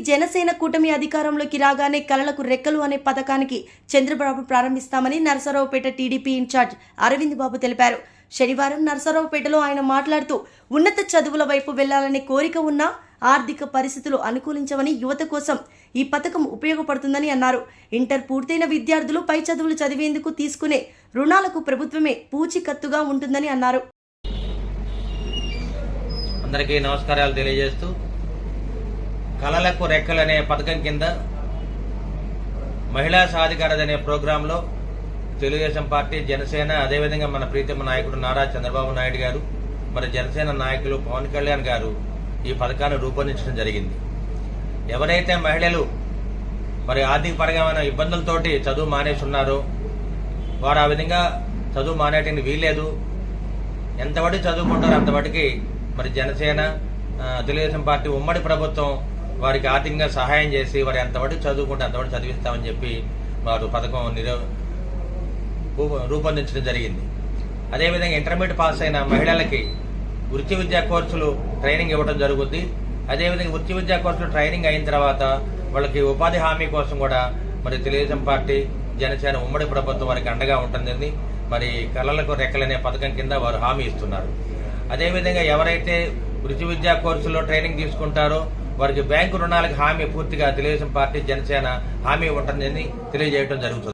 జనసేన కూటమి అధికారంలోకి రాగానే కలలకు రెక్కలు అనే పథకానికి చంద్రబాబు ప్రారంభిస్తామని నరసరావుపేట టీడీపీ ఇన్ఛార్జ్ అరవింద్ బాబు తెలిపారు. శనివారం నరసరావుపేటలో ఆయన మాట్లాడుతూ ఉన్నత చదువుల వైపు వెళ్లాలనే కోరిక ఉన్నా ఆర్థిక పరిస్థితులు అనుకూలించవని యువత కోసం ఈ పథకం ఉపయోగపడుతుందని అన్నారు. ఇంటర్ పూర్తయిన విద్యార్థులు పై చదువులు చదివేందుకు తీసుకునే రుణాలకు ప్రభుత్వమే పూచీకత్తుగా ఉంటుందని అన్నారు. అందరికీ నమస్కారాలు తెలియజేస్తూ, కలలకు రెక్కలనే పథకం కింద మహిళా సాధికారత అనే ప్రోగ్రాంలో తెలుగుదేశం పార్టీ, జనసేన, అదేవిధంగా మన ప్రీతమ నాయకుడు నారా చంద్రబాబు నాయుడు గారు, మరి జనసేన నాయకులు పవన్ కళ్యాణ్ గారు ఈ పథకాన్ని రూపొందించడం జరిగింది. ఎవరైతే మహిళలు మరి ఆర్థిక పరమైన ఇబ్బందులతోటి చదువు మానేస్తున్నారో వారు ఆ విధంగా చదువు మానేయడానికి వీల్లేదు. ఎంతవరకు చదువుకుంటారో అంతవరకు మరి జనసేన, తెలుగుదేశం పార్టీ ఉమ్మడి ప్రభుత్వం వారికి ఆర్థికంగా సహాయం చేసి వారు ఎంతవరకు చదువుకుంటే అంతవరకు చదివిస్తామని చెప్పి వారు పథకం రూపొందించడం జరిగింది. అదేవిధంగా ఇంటర్మీడియట్ పాస్ అయిన మహిళలకి వృత్తి విద్యా కోర్సులు ట్రైనింగ్ ఇవ్వడం జరుగుద్ది. అదేవిధంగా వృత్తి విద్యా కోర్సులు ట్రైనింగ్ అయిన తర్వాత వాళ్ళకి ఉపాధి హామీ కోసం కూడా మరి తెలుగుదేశం పార్టీ, జనసేన ఉమ్మడి ప్రభుత్వం వారికి అండగా ఉంటుందని మరి కళలకు రెక్కలనే పథకం కింద వారు హామీ ఇస్తున్నారు. అదేవిధంగా ఎవరైతే వృత్తి విద్యా కోర్సులో ట్రైనింగ్ తీసుకుంటారో వారికి బ్యాంకు రుణాలకు హామీ పూర్తిగా తెలుగుదేశం పార్టీ, జనసేన హామీ ఉంటుందని తెలియజేయడం జరుగుతుంది.